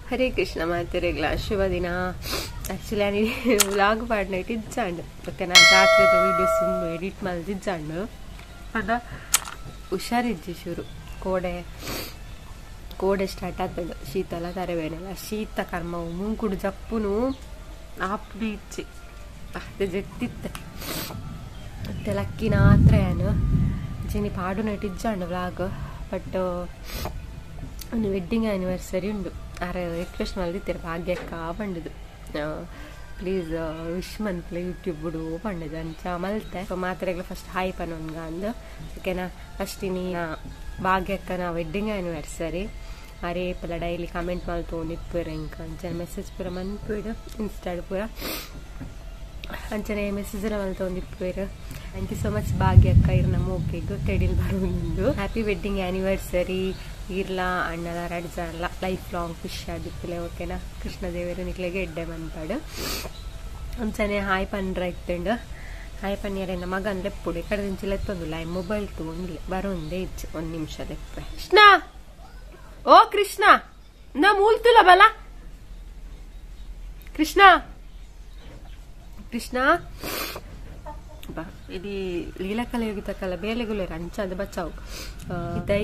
ಹರೇ ಕೃಷ್ಣ ಮಾತೆರೆಗ್ಲ ಶುಭ ದಿನ. ಆ್ಯಕ್ಚುಲಿ ನಾನು vlog ಪಾಡ್ನ ಇಟ್ಟಿದ್ದಾಂಡು okay. ನಾನು ರಾತ್ರಿದ ವೀಡಿಯೋಸ್ ಎಡಿಟ್ ಮಾಡಿದ್ದಾಂಡು ಅದ ಹುಷಾರಿದ್ದಿ ಶುರು ಕೋಡೆ ಸ್ಟಾರ್ಟ್ ಆಗ್ತದೆ. ಶೀತ ಎಲ್ಲ ತರಬೇನಲ್ಲ, ಶೀತ ಕರ್ಮವು ಮುಂಕುಡು ಜಪ್ಪುನು ಆಪ್ಡಿ ಇಚ್ಚಿ ಅದೇ ಜೆತ್ತಿತ್ತೆ ಮತ್ತೆ ಲಕ್ಕಿನ ಹತ್ರ ಏನು ಜನಿ ಪಾಡುನ ಇಟ್ಟಿದ್ದಾಂಡು ವ್ಲಾಗ್. ಬಟ್ ಒಂದು ವೆಡ್ಡಿಂಗ್ ಆ್ಯನಿವರ್ಸರಿ ಉಂಡು, ರಿಕ್ವೆಸ್ಟ್ ಮಲ್ದಿತ್ತಾರೆ ಭಾಗ್ಯಕ್ಕ ಬಂಡದು. ಪ್ಲೀಸ್ ವಿಶ್ ಮನ್ಪ್ಲೆ ಯೂಟ್ಯೂಬ್ ಬಿಡು ಬಂಡದು ಅಂಚ ಮಲ್ತೆ ಮಾತ್ರೆಗ್ಲ ಫಸ್ಟ್ ಹಾಯ್ ಪನೊನ್ಗ ಅಂದು ಓಕೆನಾ. ಫಸ್ಟ್ ನೀ ಭಾಗ್ಯಕ್ಕನ ವೆಡ್ಡಿಂಗ್ ಆ್ಯನಿವರ್ಸರಿ ಅರೆ ಪಲ ಡೈಲಿ ಕಮೆಂಟ್ ಮಲ್ತು ನಿಪ್ಪುರ ಇಂಕ ಅಂಚನೆ ಮೆಸೇಜ್ ಪೂರ ಮನ್ಪಿಡು ಇನ್ಸ್ಟಾಡ್ ಪೂರ ಅಂಚನೆ ಮೆಸೇಜ್ ಮಲ್ತು ನಿಪ್ಪುರು. ಥ್ಯಾಂಕ್ ಯು ಸೊ ಮಚ್ ಭಾಗ್ಯಕ್ಕ ಇರ್ನ ಮೂಕೆಗ್ ತೆಡಿಲ್ ಬರೋದು. ಹ್ಯಾಪಿ ವೆಡ್ಡಿಂಗ್ ಆ್ಯನಿವರ್ಸರಿ ಇರ್ಲ ಅಣ್ಣದ ರಡ್ಜಲ್ಲ ಲೈಫ್ ಲಾಂಗ್ ಖುಷಿ ಆದಿಪ್ಪಲೆ ಓಕೆನಾ. ಕೃಷ್ಣದೇವರು ನಿಕ್ಲೆಗೆ ಎಡ್ಡೆ ಮನ್ಪಾಡು ಅಂಚನೆ ಹಾಯ್ ಪನ್ರ ಇತ್ತಂಡು. ಹಾಯ್ ಪನ್ನಿಯರ ನಮ್ಮ ಮಗನ್ ಲೆಪ್ಪುಡು ಕಡೆ ದಿಂಚಿ ಲೆತ್ತೊಂದಿಲ್ಲ ಮೊಬೈಲ್ ತಗೊಂಡಿಲ್ಲ ಬರೋಂದೇ ಇಚ್ಚು 1 ನಿಮಿಷ ಲೆಪ್ಪೆ. ಕೃಷ್ಣ ಓ ಕೃಷ್ಣ ನಾ ಮೂಲ್ತುಲ ಬಲ ಕೃಷ್ಣ ಕೃಷ್ಣ ఇది లీలకల యోగితకల ಬೇಲೆಗುಲೆ ರಂಚದ ಬಚಾವು ಇದೈ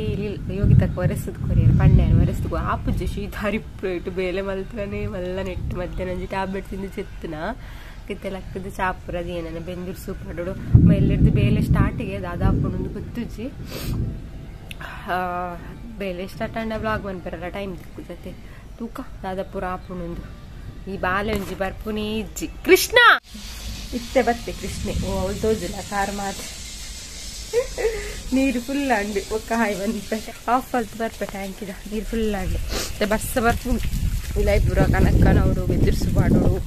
ಯೋಗಿತಕ ವರೆಸದ್ ಕೊರಿಯರ್ ಪಂಡ್ಯಾನ ವರೆಸದ್ ಆಪುಜಿ ಶೀತಾರಿ ಪ್ಲೇಟ್ ಬೇಲೆ ಮಲ್ತನೆ ಮಲ್ಲ ನೆಟ್ಟು ಮಧ್ಯಾಹ್ನ ಟ್ಯಾಬ್ಲೆಟ್ ತಿಂದು ಚೆತ್ತನ ಕಿತ್ತೆ ಲಕ್ಕದ ಚಾಪುರದ ಏನನ ಬೆಂದೂರು ಸೂಪ್ ಆಡೋಡು ಎಲ್ಲರದು ಬೇಲೆ ಸ್ಟಾರ್ಟಿಗೆ ದಾದಾಪುಣೊಂದು ಗೊತ್ತುಜಿ ಬೇಲೆ ಸ್ಟಾರ್ಟ್ ಅಂಡ ಬ್ಲಾಗ್ ಮನ್ಪರಲ್ಲ ಟೈಮ್ ತಿಕ್ಕುತ್ತೆ ತೂಕ ದಾದಾಪುರ ಆಪುಣೊಂದು ಈ ಬಾಲೆ ಒಂಜಿ ಬರ್ಪುನೇ ಇಜ್ಜಿ. ಕೃಷ್ಣ ಇತ್ತೆ ಬತ್ತೆ ಕೃಷ್ಣೆ ಓ ಅವಳು ತೋಜುಲ್ಲ ಕಾರ್ ಮಾತು ನೀರು ಫುಲ್ ಅಂಡು ಒಕ್ಕ ಹಾಯ್ ಬಂದ್ಪೆ ಆಫ್ ಅಲ್ತು ಬರ್ಪೆ ಟ್ಯಾಂಕಿದ ನೀರು ಫುಲ್ ಅಂಡು ಬಸ್ ಬರ್ಪು ಇಲಾಯ್ಪುರ ಕನಕ್ಕನವರು ಬೆಂದಿರ್ಸು ಪಾಡೋಡು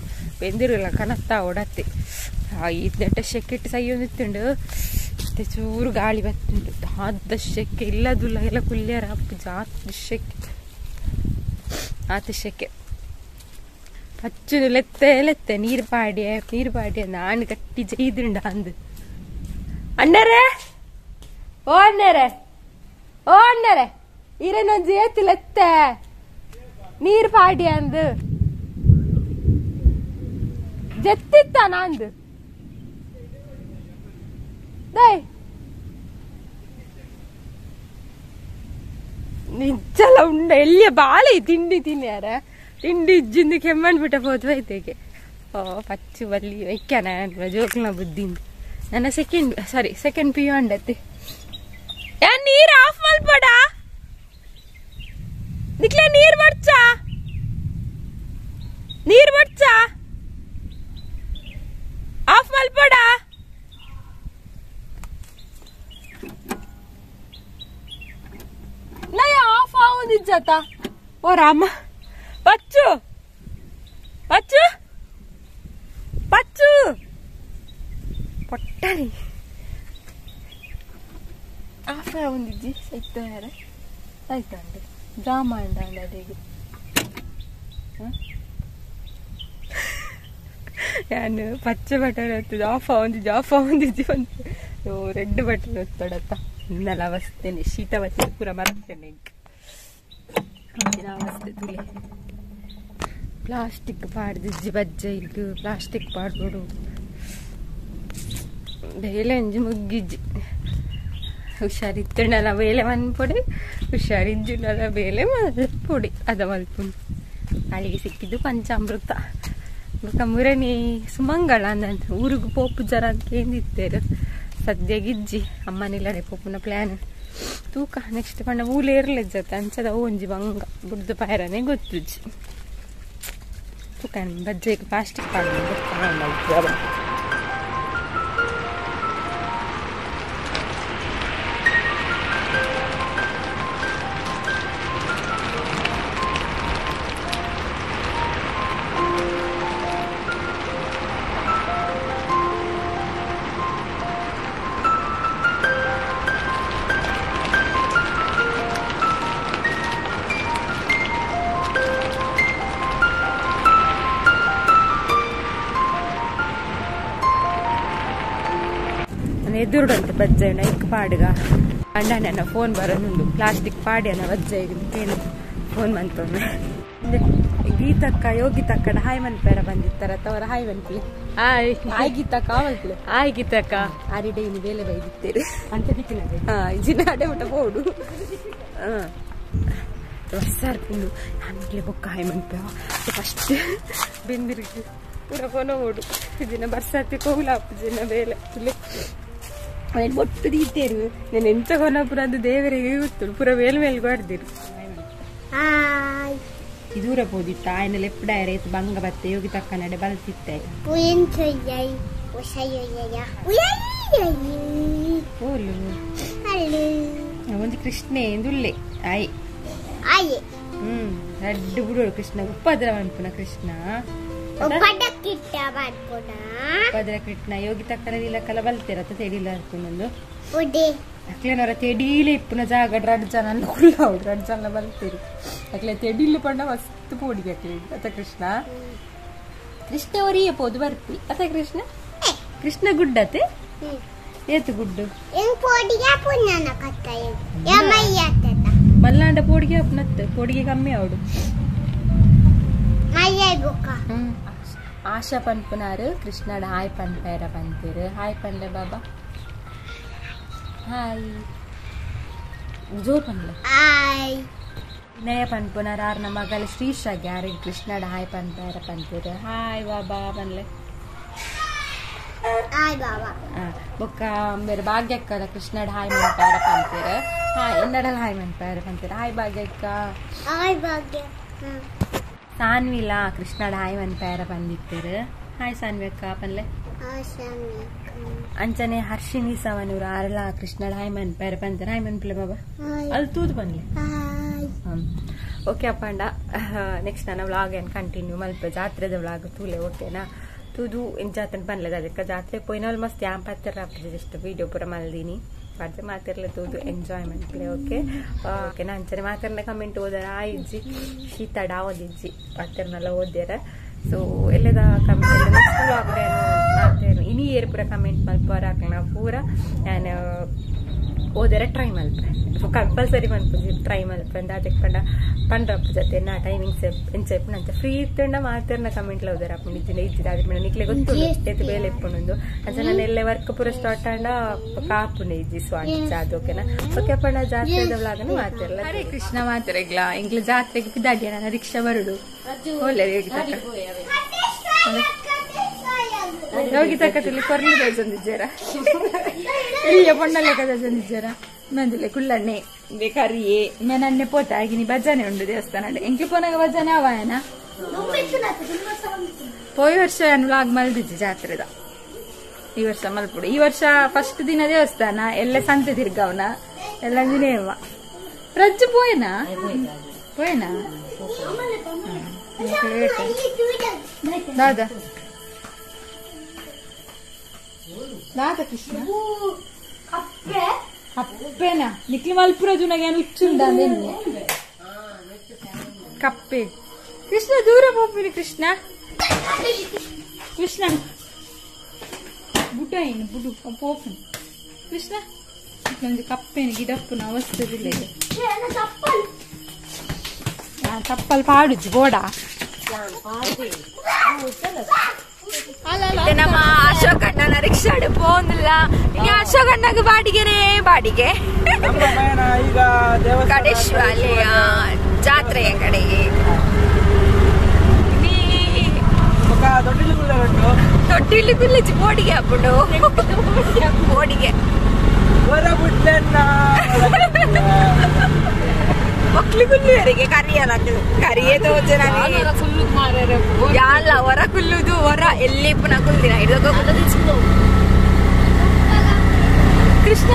ಬೆಂದಿರಲ್ಲ ಕನತ್ತ ಓಡತ್ತೆ ಈ ನೆಟ್ಟ ಶೆಕ್ಕೆಟ್ಟು ಸೈಯೊಂದಿತ್ತುಂಡು ಮತ್ತೆ ಚೂರು ಗಾಳಿ ಬತ್ತುಂಟು ಆದ ಶೆಕ್ಕೆ ಇಲ್ಲದುಲ್ಲ ಎಲ್ಲ ಕುಲ್ಯರ ಅಪ್ಪು ಜಾತ್ ಶೆಕ್ಕೆ ಆತ ಶೆಕ್ಕೆ ಪಚ್ಚು ಲೆತ್ತೆ ನೀರು ಪಾಡಿಯ ನಾನು ಕಟ್ಟಿ ಜೈದುಂಡ ಅಂದು ಅಣ್ಣರೇ ಓ ಅಣ್ಣರೇ ಇರೇನೊಂದು ಏತಿ ಲೆತ್ತೆ ನೀರು ಪಾಡಿಯ ಅಂದು ಜೆತ್ತಿತ್ತ ನಂದು ನಿಜ್ಜಲ ಉಂಡ ಎಲ್ಲಿಯ ಬಾಳೆ ತಿಂಡಿ ತಿನ್ಯಾರ ತಿಂಡಿ ಇಜ್ಜಿಂದು ಕೆಮ್ಮಣ್ಣು ಬಿಟ್ಟ ಹೋದ್ವ ಐತೆಗೆ ಓ ಪಚ್ಚು ಬಲ್ಲಿ ವೈಕ್ಯಾನ ಜೋಕ್ಲ ಬುದ್ಧಿಂದು ನನ್ನ ಸೆಕೆಂಡ್ ಪಿ ಯು ಅಂಡತ್ತೆ ನೀರು ಆಫ್ ಮಲ್ಪಡ ನಿಕ್ಲೆ ನೀರು ಬರ್ಚ ಆಫ್ ಮಲ್ಪಡ ನಯ of ಆಗುದಿಜ್ಜತ O Rama Pachchu ಪೊಟ್ಟರಿ of ಒಂದಿಜ್ಜಿ ಸೈತ ಆಯ್ತಂಡು ಡ್ರಾಮಾ ಅಂಡ ಅದೇಗೆ ನಾನು ಪಚ್ಚೆ ಬಟನ್ ಹೊತ್ತದು ಆಫ್ ಒಂದಿಜ್ಜಿ ಒಂದು ರೆಡ್ ಬಟನ್ ಹೊತ್ತಡತ್ತ ಇನ್ನೆಲ್ಲ ಅವಸ್ಥೆನೆ ಶೀತ ಬಚ್ಚೆ ಪೂರ ಮರತ್ತೇನೆ ಅವಸ್ಥೆ ತುಳಿ ಪ್ಲಾಸ್ಟಿಕ್ ಪಾಡ್ದಿಜ್ಜಿ ಬಜ್ಜೆ ಈಗ ಪ್ಲಾಸ್ಟಿಕ್ ಪಾಡ್ಕೊಡು ಬೇಲೆ ಅಂಜಿ ಮುಗ್ಗಿಜ್ಜಿ ಹುಷಾರಿತ್ತುಂಡಲ್ಲ ಬೇಲೆ ಮನ್ಪೊಡಿ ಹುಷಾರಿಜ್ಜುಂಡಲ್ಲ ಬೇಲೆ ಮಲ್ಪೊಡಿ ಅದ ಮಲ್ಪುಂಡು ಅಲ್ಲಿಗೆ ಸಿಕ್ಕಿದ್ದು ಪಂಚಾಮೃತ ಮುರನಿ ಸುಮಂಗಳ ಅಂದಂತ ಊರಿಗೂ ಪೋಪು ಜರ ಅಂತ ಏನಿತ್ತೇರು ಸದ್ಯಗಿಜ್ಜಿ ಅಮ್ಮನಿಲ್ಲಡೆ ಪೋಪುನ ಪ್ಲ್ಯಾನ್ ತೂಕ ನೆಕ್ಸ್ಟ್ ಪಂಡ ಊಲೆ ಇರ್ಲಿಜ್ಜತ್ತ ಅಂಚದ ಒಂಜಿ ಬಂಗ ಬುಡ್ದು ಪಾಯರನೆ ಗೊತ್ತುಜ್ಜಿ ತೂಕ ಬಜ್ಜೆಗೆ ಪ್ಲಾಸ್ಟಿಕ್ ಪಾಡ ಎದುರುಡಂತೆ ಬಜ್ಜೆ ನೈಕ್ ಪಾಡ್ಗ ಅಂಡನ ಫೋನ್ ಬರೋದು ಪ್ಲಾಸ್ಟಿಕ್ ಪಾಡ್ಯನ ಬಜ್ಜೆ ಏನು ಫೋನ್ ಬಂತು ಗೀತಕ್ಕ ಯೋಗಿತಕ್ಕನ ಹಾಯ್ ಮನ್ಪೇರ ಬಂದಿತ್ತಾರ ತವರ ಹಾಯ್ ಮನ್ಪಿ ಹಾಯ್ ಹಾಯ್ ಗೀತಕ್ಕ ಅವಲ್ಪಿ ಹಾಯ್ ಗೀತಕ್ಕ ಆರಿಡೆ ಇನ್ನು ಬೇಲೆ ಬೈದಿತ್ತೇರಿ ಅಂತ ದಿಕ್ಕಿನ ಇಜಿನ ಅಡೆ ಊಟ ಬೋಡು ಸರ್ಪಿಂದು ನಮಗೆ ಬೊಕ್ಕ ಹಾಯ್ ಮನ್ಪೇವ ಫಸ್ಟ್ ಬೆಂದಿರಿಗೆ ಪೂರ ಕೊನ ಓಡು ಜಿನ ಬರ್ಸತ್ತಿ ಕೋಲಾಪು ಜಿನ ಬೇಲೆ ಅವನು ಬೊಟ್ಟು ದೀತೇರು ನಾನು ಎಂಚ ಕೊನ ಪುರ ಅದು ದೇವರಿಗೆ ಗೊತ್ತು ಪುರ ಮೇಲ್ ಮೇಲೆ ಹೊಡೆದಿರು ದೂರ ಹೋದಿತ್ತ ಆಯ್ನ ಲೆಪ್ಪಡ ರೇತು ಬಂಗ ಬತ್ತೆ ಯೋಗಿ ತಕ್ಕ ನಡೆ ಬಲ್ತಿತ್ತೆ ಒಂದು ಕೃಷ್ಣೆ ಎಂದುಳ್ಳೆ ಆಯ್ ರಡ್ಡು ಬಿಡು ಕೃಷ್ಣ ಉಪದ್ರ ಅನ್ಪುನ ಕೃಷ್ಣ ಉಪದ್ರ ಕೃಷ್ಣ ಯೋಗಿ ತಕ್ಕನದಿಲ್ಲ ಕಲ ಬಲ್ತೇರ ತೆಡಿಲ್ಲ ಅನ್ಕೊಂಡೊಂದು ಅಕ್ಲೇನವರ ತೆಡೀಲೆ ಇಪ್ಪುನ ಜಾಗ ರಡ್ ಜನ ಕುಳ್ಳಾವು ರಡ್ ಜನ ಬಲ್ತೀರಿ ಅಕ್ಲೆ ತೆಡೀಲಿ ಪಂಡ ಮಸ್ತ್ ಪೋಡಿಗೆ ಅಕ್ಲೆ ಅತ ಕೃಷ್ಣ ಕೃಷ್ಣ ಅವರಿಯ ಪೋದು ಬರ್ತಿ ಅತ ಕೃಷ್ಣ ಕೃಷ್ಣ ಗುಡ್ಡತೆ ಏತು ಗುಡ್ಡು ಮಲ್ಲಾಂಡ ಪೋಡಿಗೆ ಅಪ್ನತ್ ಪೋಡಿಗೆ ಕಮ್ಮಿ ಅವಡು ಆಶಾ ಪನ್ಪುನಾರು ಕೃಷ್ಣಡ ಹಾಯ್ ಪನ್ಪೇರ ಬಂತೀರು ಹಾಯ್ ಪಂಡೆ ಬಾಬಾ ಹಾಯ್ ಜೋರ್ ಪನ್ಲೆ ಹಾಯ್ ನಯ ಪನ್ಪುನಾರ ಆರ್ನ ಮಗಳ ಶ್ರೀಶಾಗೆ ಯಾರಿಗೆ ಕೃಷ್ಣಡ ಹಾಯ್ ಪನ್ಪೇರ ಪಂತೀರು ಹಾಯ್ ಬಾಬಾ ಪನ್ಲೆ ಹಾಯ್ ಬಾಬಾ ಬೊಕ್ಕ ಬೇರೆ ಭಾಗ್ಯಕ್ಕದ ಕೃಷ್ಣಡ ಹಾಯ್ ಮನ್ಪೇರ ಪಂತೀರು ಹಾಯ್ ಎನ್ನಡಲ ಹಾಯ್ ಮನ್ಪೇರ ಪಂತೀರು ಹಾಯ್ ಭಾಗ್ಯಕ್ಕ ಹಾಯ್ ಭಾಗ್ಯ ಸಾನ್ವಿಲ ಕೃಷ್ಣಡ ಹಾಯ್ ಮನ್ಪೇರ ಬಂದಿತ್ತೀರು ಹಾಯ್ ಸಾನ್ವಿ ಅಕ್ಕ ಪನ್ಲೆ ಅಂಚನೆ ಹರ್ಷಿನಿ ಸವನೂರ ಆರಲ ಕೃಷ್ಣಡ ಹಾಯ್ ಮನ್ಪೇರ ಪಂತೀರ ಹಾಯ್ ಮನ್ಪಲೆ ಬಾಬಾ ಅಲ್ಲಿ ತೂದು ಬನ್ನಿ ಓಕೆ ಅಪ್ಪಂಡ ನೆಕ್ಸ್ಟ್ ನನ್ನ ವ್ಲಾಗ್ ಏನು ಕಂಟಿನ್ಯೂ ಮಲ್ಪ ಜಾತ್ರೆದ ವ್ಲಾಗ್ ತೂಲೆ ಓಕೆನಾ ತೂದು ಏನು ಜಾತ್ರೆ ಬನ್ಲದ ಅದಕ್ಕೆ ಜಾತ್ರೆ ಪೋಯ್ನವಲ್ ಮಸ್ತ್ ಯಾಂಪ್ ಹತ್ತಿರ ಜಸ್ಟ್ ವೀಡಿಯೋ ಪೂರ ಮಲ್ದೀನಿ ಪಾಡ್ದೆ ಮಾತಿರ್ಲೆ ತೂದು ಎಂಜಾಯ್ಮೆಂಟ್ ಪ್ಲೇ ಓಕೆ ಓಕೆನಾ ಅಂಚನೆ ಮಾತಿರ್ಲೆ ಕಮೆಂಟ್ ಓದಾರ ಆ ಇಜ್ಜಿ ಶೀತ ಡಾವದಿಜ್ಜಿ ಮಾತಿರ್ನೆಲ್ಲ ಓದ್ಯಾರ ಸೊ ಎಲ್ಲದ ಕಮೆಂಟ್ ನೆಕ್ಸ್ಟ್ ವ್ಲಾಗ್ ಮಾತೇನು ಇನಿ ಏರ್ ಪೂರ ಕಮೆಂಟ್ ಮಲ್ಪರ ಹಾಕಣ ಪೂರ ನಾನು ಓದಾರ ಟ್ರೈ ಮಲ್ಪೆ ಕಂಪಲ್ಸರಿ ಮನ್ಪುಜಿ ಟ್ರೈ ಮಲ್ಪೆ ಅಂದ ಅದಕ್ಕೆ ಪಂಡ ಪಂಡ್ರಪ್ಪ ಜೊತೆ ನಾ ಟೈಮಿಂಗ್ಸ್ ಎಂಚೆಪ್ಪು ನಂತ ಫ್ರೀ ಇತ್ತಂಡ ಮಾತಾಡ್ನ ಕಮೆಂಟ್ಲ ಓದಾರ ಅಪ್ಪ ನಿಜ್ಜಿನ ಇಜ್ಜಿದ ಅದ್ರ ಮೇಲೆ ನಿಕ್ಲೆ ಗೊತ್ತು ಎತ್ತು ಬೇಲೆ ಇಪ್ಪನೊಂದು ಅಂಚೆ ನಾನು ಎಲ್ಲೇ ವರ್ಕ್ ಪೂರ ಸ್ಟಾರ್ಟ್ ಆಂಡ ಕಾಪುನೆ ಇಜ್ಜಿ ಸ್ವಾಂಚ ಅದು ಓಕೆನಾ ಓಕೆ ಪಂಡ ಜಾತ್ರೆದ ವ್ಲಾಗನ್ನು ಮಾತಾಡಲ್ಲ ಹರೇ ಕೃಷ್ಣ ಮಾತಾಡಗ್ಲ ಇಂಗ್ಲ ಜಾತ್ರೆಗೆ ಬಿದ್ದಾಡ್ಯ ನಾನು ರಿಕ್ಷಾ ಬರುಡು ಒಳ್ಳೆ ಯೋಗಿ ತಕ್ಕದಲ್ಲಿ ಕೊರ್ಲಿ ತಂದಿದ್ದಾರ ಇಲ್ಲಿಯ ಪೊಣ್ಣಲೆ ಕದ ತಂದಿದ್ದಾರ ಮಂದಿಲೆ ಕುಳ್ಳಣ್ಣೆ ಕರಿಯೇ ನನ್ನೆ ಪೋತ ಆಗಿನಿ ಭಜನೆ ಉಂಡು ದೇವಸ್ಥಾನ ಎಂಕ್ಲಿ ಪೋನಾಗ ಭಜನೆ ಅವಾಯನ ಹೋಯ್ ವರ್ಷ ವ್ಲಾಗ್ ಮಲ್ದಿದ್ದೆ ಜಾತ್ರೆದ ಈ ವರ್ಷ ಮಲ್ಪುಡು ಈ ವರ್ಷ ಫಸ್ಟ್ ದಿನ ದೇವಸ್ಥಾನ ಎಲ್ಲ ಸಂತೆ ತಿರ್ಗವನ ಎಲ್ಲ ದಿನೇವ ರಜ್ಜು ಪೋಯನಾ ಪೋಯನಾ ದಾದಾ ದಾದಾ ಕೃಷ್ಣ ಕಪ್ಪೆನಾ ನಿಕ್ಲಿ ಮಲ್ಪುರ ಜುನಾಗೇನು ಹುಚ್ಚುಂಡ ಕಪ್ಪೆ ಕೃಷ್ಣ ದೂರ ಹೋಗ್ಬಿಡಿ ಕೃಷ್ಣ ಕೃಷ್ಣ ಬುಡ ಏನು ಬುಡು ಪೋಪು ಕೃಷ್ಣ ಒಂದು ಕಪ್ಪೆನ ಗಿಡಪ್ಪನ ಅವಸ್ಥದಿಲ್ಲ ಇದೆ ಚಪ್ಪಲ್ ಪಾಡುಜಿ ಗೋಡ ನಮ್ಮ ಅಶೋಕಣ್ಣನ ರಿಕ್ಷಾಡ್ ಪೋಂದಿಲ್ಲ ಇನ್ನು ಅಶೋಕಣ್ಣಗ ಬಾಡಿಗೆನೇ ಬಾಡಿಗೆ ಕಡೇಶ್ವಾಲೆಯ ಜಾತ್ರೆಯ ಕಡೆಗೆ ತೊಟ್ಟಿಲಿ ಗುಲ್ಲಿಜಿ ಬೋಡಿಗೆ ಹಾಕೊಂಡು ಬೋಡಿಗೆ ಮಕ್ಳು ಗುಲ್ಲಿವರೆಗೆ ಕರಿಯಲ್ಲ ಕರಿಯೇ ತೋಜನ ಯಾಲ ಹೊರ ಕುಲ್ಲುದು ಹೊರ ಎಲ್ಲಿ ಪುನಃ ಕುಲ್ದಿನ ಹಿಡಿದ ಕೃಷ್ಣ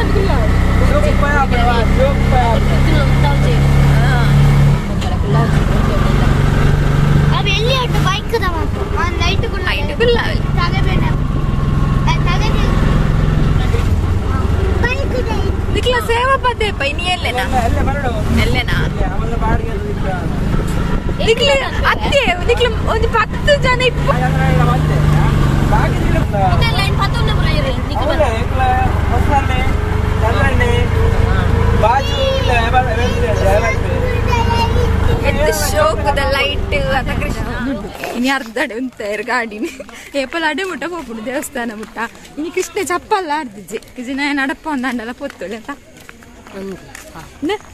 ಸೇವಾ ಪದ್ಯಪ್ಪ ಇನಿ ಎಲ್ಲೇನಾ ಎಲ್ಲೇನಾ ಅತ್ತೆ ಒಂದು 10 ಜನ ಶೋಕದ ಲೈಟ್ ಅದ ಕೃಷ್ಣ ಇನಿ ಅರ್ಧಡೆ ಉಂತಾಯಿರು ಗಾಡಿನ ಏಪಲ್ ಅಡೆ ಮುಟ್ಟ ಹೋಗ್ಬಿಡು ದೇವಸ್ಥಾನ ಮುಟ್ಟ ಇನಿ ಕೃಷ್ಣ ಚಪ್ಪಲ್ಲ ಅರ್ದಿಜ್ಜೆ ಇಜಿನ ನಡಪ ಒಂದಂಡಲ ಪೊತ್ತೊಳೆ ಅಂತ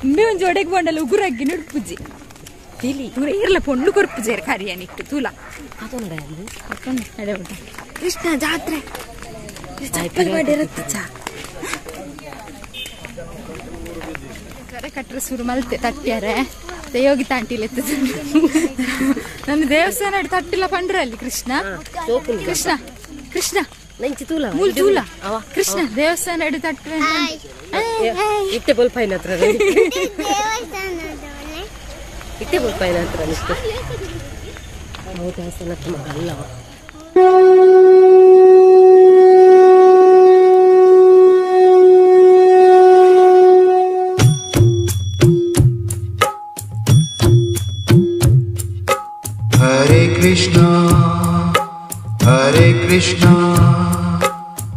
ಇಂಬೆ ಒಂದು ಜೋಡೆಗೆ ಬಂಡಲ್ಲ ಉಗುರಗ್ಗಿ ನಡುಪುಜ್ಜಿ ತಿಳಿ ಇವ್ರ ಇರ್ಲ ಪೊಂಡು ಕೊರ್ಪುಜೇರು ಕರಿಯನಿಟ್ಟು ತೂಲ ಅದೇ ಉಂಟ ಕೃಷ್ಣ ಜಾತ್ರೆ ಚಪ್ಪಲ್ ಮಾಡಿರುತ್ತೆ ಚಾ ಕಟ್ರೆ ಸುರು ಮಲ್ತೆ ತಟ್ಟ್ಯಾರೆ ಯೋಗಿ ತಾಂಟಿಲೆ ನನ್ನ ದೇವಸ್ಥಾನ ತಟ್ಟಿಲ್ಲ ಪಂಡ್ರೆ ಅಲ್ಲಿ ಕೃಷ್ಣ ಕೃಷ್ಣ ಕೃಷ್ಣ ಮೂಲ್ ತೂಲ ಕೃಷ್ಣ ದೇವಸ್ಥಾನ ತಟ್ಟೆ ಇತ್ತೆ ಬಲ್ಪೈನ ಹತ್ರ ಇತ್ತೆ ಬಲ್ಪೈನ ಹತ್ರ ನಾವು ದೇವಸ್ಥಾನ ಹತ್ರ ಅಲ್ಲವ Hare Krishna,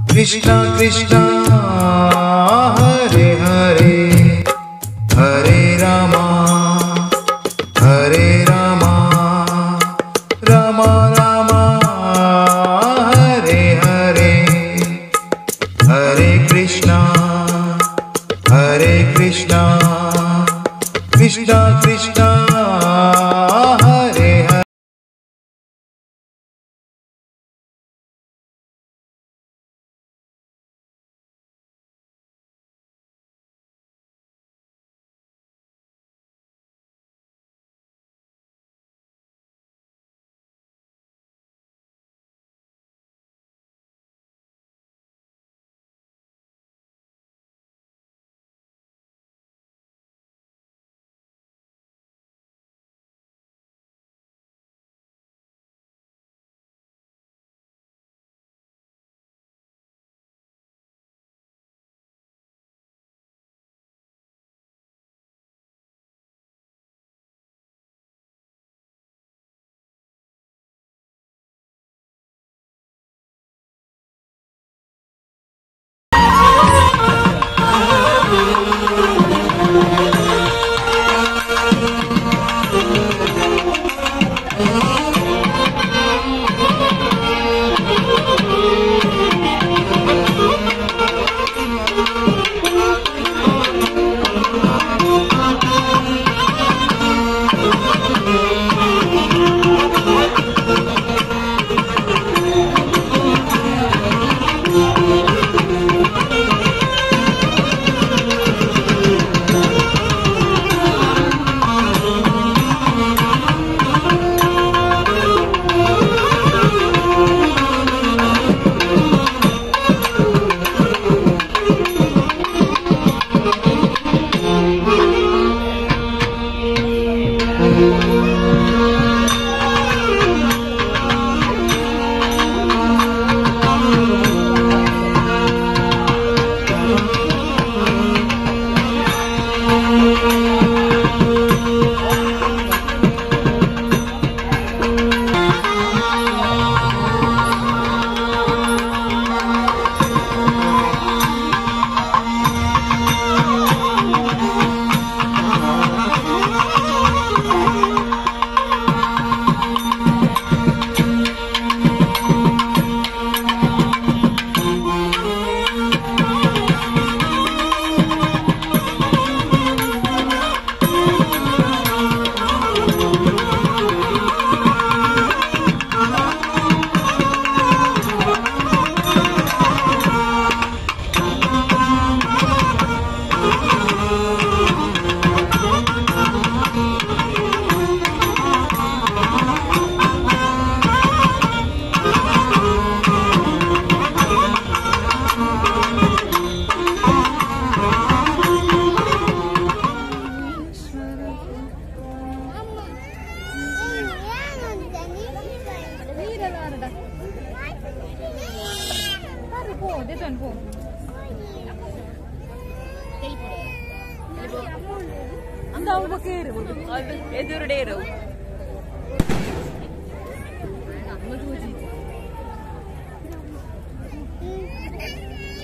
Krishna Krishna, Hare Hare, Hare Rama, Hare Rama, Rama Rama, Hare Hare, Hare Krishna, Hare Krishna, Krishna Krishna, Hare Hare.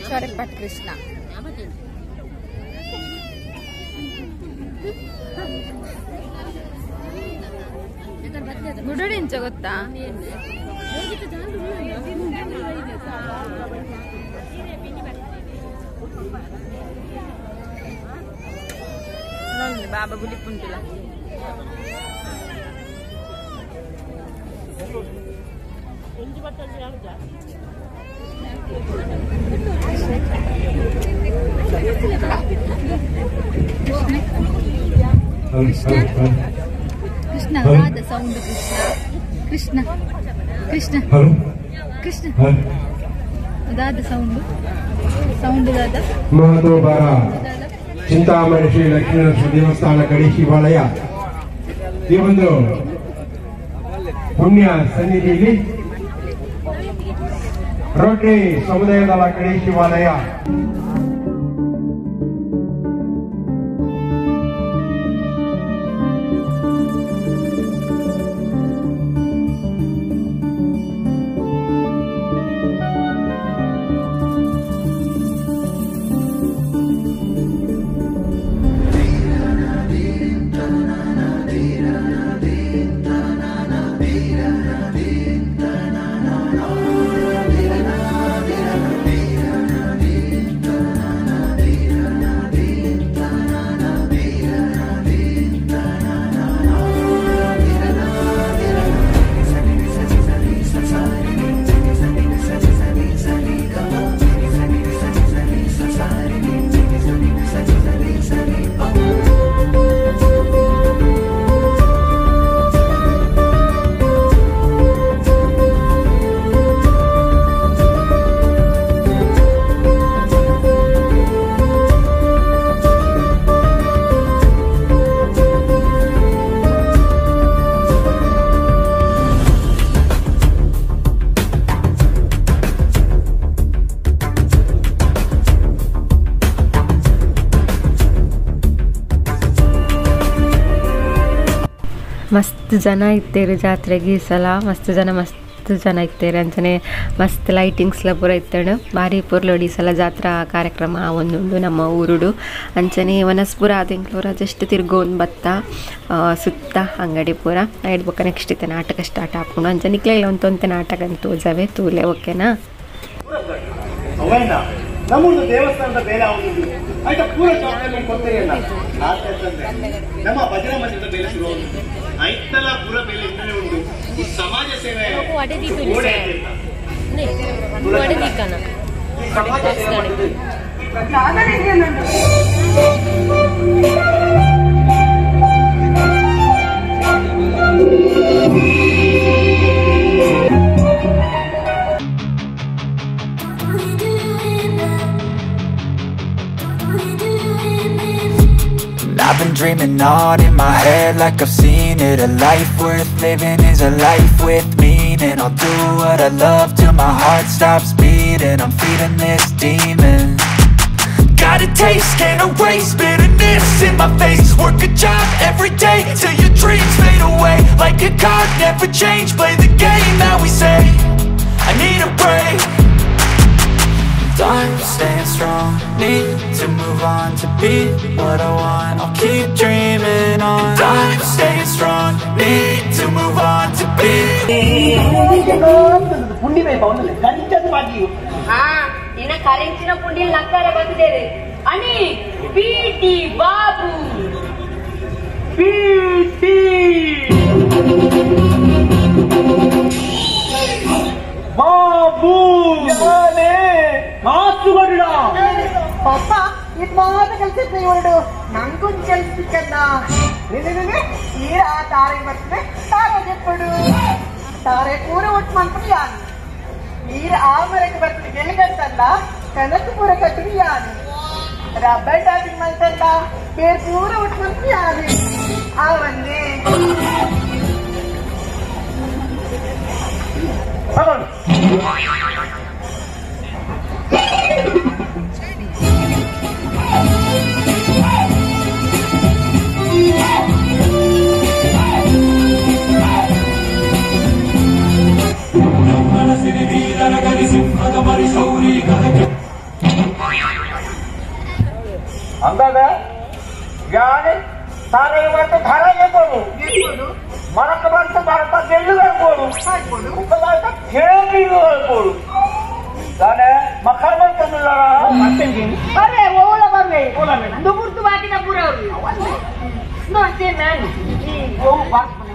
Choreppat Krishna. ಗುಡೋಡಿ ಇಂಚ ಗೊತ್ತಾ ಬಾಬಾ ಗುಲಿ ಪುಂಟಿಲ್ಲ ಕೃಷ್ಣ ರಾಧ ಸೌಂಡ್ ಕೃಷ್ಣ ಕೃಷ್ಣ ಕೃಷ್ಣ ದಾದ ಸೌಂಡ್ ದಾದ ಮಹತೋಬಾರ ಚಿಂತಾಮಣಿ ಶ್ರೀ ಲಕ್ಷ್ಮೀನರಸಿಂಹ ದೇವಸ್ಥಾನ ಕಡೆ ಶಿವಾಲಯ ಈ ಒಂದು ಪುಣ್ಯ ಸನ್ನಿಧಿಯಲ್ಲಿ ರೋಟರಿ ಸಮುದಾಯದ ಕಡೆ ಶಿವಾಲಯ ಮಸ್ತ್ ಜನ ಇತ್ತೇರು ಜಾತ್ರೆಗೆ ಈ ಸಲ ಮಸ್ತ್ ಜನ ಇತ್ತೇರು ಅಂಚನೆ ಮಸ್ತ್ ಲೈಟಿಂಗ್ಸ್ಲ ಪೂರ ಇತ್ತೇಳು ಭಾರಿ ಪೂರ್ಲೋಡಿ ಈ ಸಲ ಜಾತ್ರಾ ಕಾರ್ಯಕ್ರಮ ಒಂದುಂಡು ನಮ್ಮ ಊರುಡು ಅಂಚನೆ ವನಸ್ಪುರ ಆದಿಂಕ್ಲೂರ ಜಸ್ಟ್ ತಿರ್ಗೋನ್ ಬತ್ತ ಸುತ್ತ ಅಂಗಡಿ ಪೂರ ಐಡ್ಬೇಕ ನೆಕ್ಸ್ಟ್ ಇತ್ತೆ ನಾಟಕ ಸ್ಟಾರ್ಟ್ ಹಾಕೊಂಡು ಅಂಚನೆ ಇಲ್ಲ ಒಂತೊಂತೆ ನಾಟಕ ಅಂತ ತೋಜಾವೆ ತೂಲೆ ಓಕೆನಾ ನಮ್ಮದು ದೇವಸ್ಥಾನದ ಬೇರೆ ಆಗುವುದು ಆಯ್ತಾ ಪೂರ ಜವಾಬ್ದಾರಿ ಕೊಡ್ತೀರಿ ಅಲ್ಲ ನಮ್ಮ ಭಜನಾ ಮಂದಿರದ ಬೇರೆ ಶುರು ಆಗುದು ಆಯ್ತಲ್ಲ ಪೂರ ಬೇರೆ ಇದ್ರೆ ಉಂಟು ಈ ಸಮಾಜ ಸೇವೆ I've been dreaming on in my head like I've seen it. A life worth living is a life with meaning. I'll do what I love till my heart stops beating. I'm feeding this demon. Got a taste, can't erase bitterness in my face. Work a job every day till your dreams fade away. Like a card, never change, play the game that we say. I need a break. I'm staying strong, need to move on to be what I want. I'll keep dreaming on. I'm staying strong, need to move on to be. ಪುಂಡಿ ಬೇಕ ಅವನಲ್ಲಿ ಕಂಚದ ಬಾಗಿಯು ಇನ್ನ ಕರೆಂಚಿನ ಪುಂಡಿಯಲ್ಲಿ ನಕ್ಕಾರ ಬಂದಿದ್ದೇವೆ ಅನಿ PT Babu PT Babu ಯಾನೆ ಕಾಸುಗಡ ಪಾಪ ಇದು ಮಾತ್ರ ಕೆಲಸ ಇವಳು ನಂಗೊಂದು ಕೆಲಸ ಸಿಕ್ಕಂದ ಈ ಆ ತಾರೆ ಬರ್ತದೆ ತಾರೆ ಕೊಡು ತಾರೆ ಪೂರ ಒಟ್ಟು ಮಾಡ್ಕೊಂಡು ಯಾನು ನೀರ ಆ ಮರಕ್ಕೆ ಬರ್ತದೆ ಗೆಲ್ಗಂತಲ್ಲ ಕನಸು ಪೂರ ಕಟ್ಟಿಗೆ ಯಾನು ರಬ್ಬರ್ ಟಾಪಿಂಗ್ ಮಾಡ್ತಂದ ಬೇರೆ ಪೂರ ಒಟ್ಟು ಮಾಡ್ಕೊಂಡು ಯಾನು ಆ ಒಂದೇ ಅಂದಾಗ ಯಾನೆ ತಾನೇ ಮಾಡ್ತಾ ಧಾರಾಗೆ ಕೊಡು ಮರಕ ಬಂತು ಮರಕ ಗೆಲ್ಲು ಹೇಳ್ಬೋದು ಉಪದಾಟ ಕೇಳಿಗೂ ಹೇಳ್ಬೋದು ತಾನೇ ಮಕ್ಕಳ ಬಂತಲ್ಲ ಬರ್ರೆ ಓಲ ಬರ್ರೆ ಅಂದು ಗುರ್ತು ಬಾಕಿನ ಪೂರ ನೋಡ್ತೇನೆ ನಾನು ಹೋಗು ಬಾರ್ಸ್ಬನ್ನಿ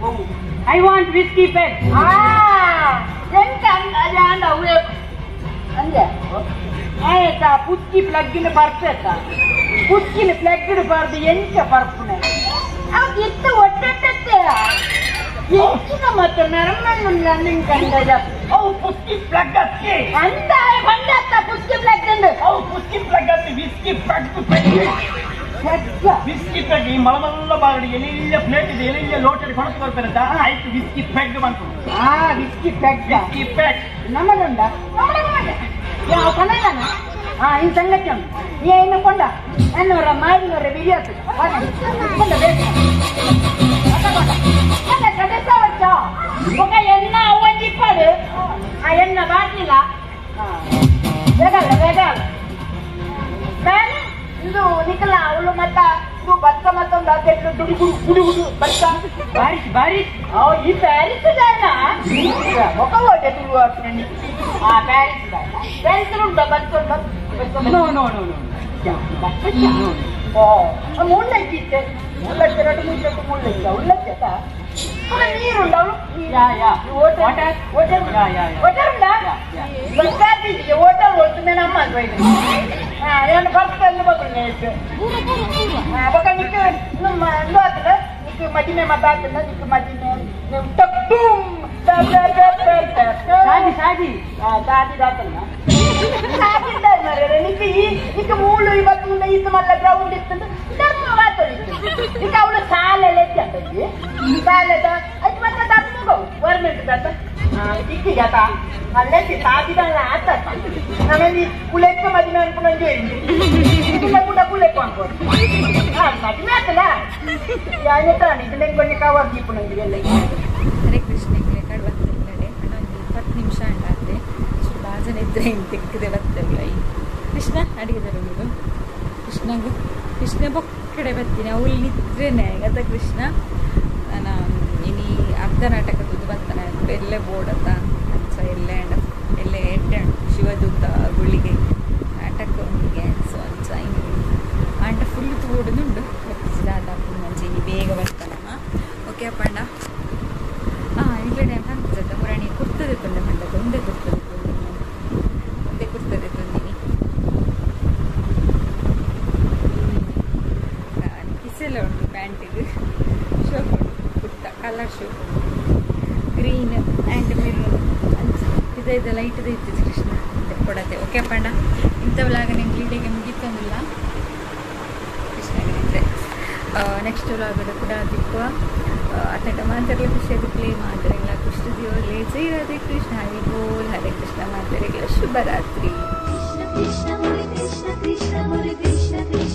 ಹೋಗು ಐ ವಾಂಟ್ ವಿಸ್ಕಿ ಪೆಗ್ ಎಂತ ಅಂದ ಅವೇ ಅಂದೆ ಆಯ್ತಾ ಪುಸ್ಕಿ ಪ್ಲಗ್ಗಿನ ಬರ್ಪೇತ ಪುಸ್ಕಿನ ಪ್ಲಗ್ಗಿನ ಬರ್ದು ಎಂತ ಬರ್ಪುನೆ ಅವ್ರು ಎತ್ತ ಒಟ್ಟೆ ಹೆಚ್ಚಿನ ಮತ್ತು ನರಮಣ್ಣ ನಿನ್ ಕಂಡ ಅವು ಪುಸ್ಕಿ ಪ್ಲಗ್ ಹತ್ತಿ ಅಂತ ಬಂದತ್ತ ಪುಸ್ಕಿ ಪ್ಲಗ್ ಅಂದು ಅವು ಪುಸ್ಕಿ ಪ್ಲಗ್ ಹತ್ತಿ ವಿಸ್ಕಿ ಪ್ಲಗ್ ವಿಸ್ಕಿ ಪೆಗ್ ಈ ಮಳಮಲ್ಲ ಬಾರಡಿ ಎಲ್ಲಿಲ್ಲ ಪ್ಲೇಟ್ ಇದೆ ಎಲ್ಲಿಲ್ಲ ಲೋಟರಿ ಕೊಣಕ್ಕೆ ಬರ್ತಾರಂತ ಆಯ್ತು ವಿಸ್ಕಿ ಪೆಗ್ ಬಂತು ವಿಸ್ಕಿ ಪ್ಲಗ್ ವಿಸ್ಕಿ ಪೆಗ್ ನಮ್ಮದುಂಡ ಯಾವ ಕನ್ನಡನ ಇನ್ ಸಂಗತಿ ಉಂಟು ನೀ ಇನ್ನು ಕೊಂಡ ಎನ್ನವರ ಮಾಡಿನವರ ಬಿರಿಯಾತು ಕೊಂಡ ಬೇಕು ఒక ఎన్న అవ్వని చెప్పాడు ఆ ఎన్న బాటిలా వేగాల కానీ ಇದು ನಿಕಲ ಅವಳು ಮತ್ತ ಇದು ಬತ್ತ ಮತ್ತೊಂದು ಅದೆಲ್ಲ ದುಡಿ ಬತ್ತ ಬಾರಿಸ್ ಈ ಪ್ಯಾರಿಸ್ ಜಾನ ఒక ಓಟೆ ತುಳು ಆಗ್ತೀನಿ ಆ ಪ್ಯಾರಿಸ್ ಉಂಟಾ ಬತ್ತ ನೋ ಮುಳ್ಳೈತಿತ್ತೆ ಮುಳ್ಳಚ್ಚ 2-3 ಮುಳ್ಳೈತ ಉಳ್ಳಚ್ಚ ನೀರುಂಡವಳು ಹೋಟೆಲ್ ಹೋಗ್ತದೆ ನಮ್ಮ ಏನು ಬರ್ತದೆ ಬಕ್ಕ ನಿಕ್ಕೆ ಆಗ್ತದೆ ನಿಕ್ಕೆ ಮದಿನೆ ಮಾತಾಡ್ತದೆ ನಿಕ್ಕೆ ಮದಿನೆ ನಿಕ್ಕೆ ಮೂಳು ಇವತ್ತು ಇದು ಮಲ್ಲ ಗ್ರೌಂಡ್ ಇತ್ತು ಈಗ ಅವಳು ಸಾಲೆಲ್ಲ ಎತ್ತಿ ಸಾಲದ ಅದು ಮತ್ತೆ ತಪ್ಪು ಗೌರ್ಮೆಂಟ್ ತತ್ತ ಈಗ ಅಲ್ಲೇ ಸಾಧಿದಲ್ಲ ಆತ ನಮಗೆ ಕುಲೆಕ್ಕ ಮದುವೆ ಅನ್ಕೊಂಡು ಕೂಡ ಕುಲೆಕ್ಕ ಅನ್ಕೊಂಡು ಮದುವೆ ಆತಲ್ಲ ಯಾನೇ ಇದನ್ನ ಕೊಂಡಿ ಕಾವಾಗಿ ಇಪ್ಪು ಎಲ್ಲ ಹರೇ ಕೃಷ್ಣ ಕಡೆ ಬರ್ತೇವೆ ಒಂದು 20 ನಿಮಿಷ ಅಂಡಾದ್ರೆ ಬಾಜನ ಇದ್ರೆ ಹಿಂಗೆ ತೆಕ್ಕದೆ ಬರ್ತೇವೆ ಕೃಷ್ಣ ಅಡಿಗೆ ನೀವು ಕೃಷ್ಣ ಬೊಕ್ಕಡೆ ಬರ್ತೀನಿ ಅವಳು ನಿದ್ರೇನೆ ಗತ ಕೃಷ್ಣ ನಾನು ಇನಿ ಅರ್ಧ ನಾಟಕದ್ದು ಬರ್ತಾನೆ ಎಲ್ಲೇ ಬೋರ್ಡತ್ತ ಅಂಚ ಎಲ್ಲೇ ಎಡ್ಡೆ ಶಿವದೂತ ಗುಳಿಗೆ ನಾಟಕ ಉಂಡಿಗೆ ಸೊ ಅಂಚ ಇನ್ನು ಅಂಡ ಫುಲ್ ತೋಡುದುಂಡು ಸ್ಟಾರ್ಟ್ ಆಗ್ತದೆ ಮಂಚಿ ಇನಿ ಬೇಗ ಬರ್ತಾನಮ್ಮ ಓಕೆ ಅಪ್ಪಣ್ಣ ಇಂಗ್ಲೆಂಡ್ ಅಂತ ಅನ್ಸುತ್ತೆ ಮುರಾಣಿ ಕುರ್ತದೆ ತಂದೆ ಮಂಡದ ಒಂದೇ ಕುರ್ತದೆ ತಂದಿನಿ ಕಿಸೆಲ್ಲ ಉಂಟು ಪ್ಯಾಂಟಿಗೆ ಶೋಪ್ ಉಂಟು kurta colour shop green and maroon ಇದು ಲೈಟ್ ಇತ್ತು ಕೃಷ್ಣ ಕೊಡತ್ತೆ ಓಕೆ ಅಪ್ಪಣ್ಣ ಇಂಥವಲಾಗ ನಿಮ್ಗೆ ಲೀಡಿಗೆ ಮುಗಿತಂದಿಲ್ಲ ಕೃಷ್ಣಗಿದ್ರೆ ನೆಕ್ಸ್ಟ್ ವ್ಲಾಗದ ಕೂಡ ದಿಕ್ಕುವ ಅತ್ತ ಮಾತಾಡಲಿ ಖುಷಿಯಾದ ಪ್ಲೇ ಮಾತಾಡಲ್ಲ ಕೃಷ್ಣ ದೇವರೇ ಜೈ ರಾಧೆ ಕೃಷ್ಣ ಹರಿ ಬೋಲ್ ಹರೇ ಕೃಷ್ಣ ಮಾತಾಡಲ್ಲ ಶುಭರಾತ್ರಿ.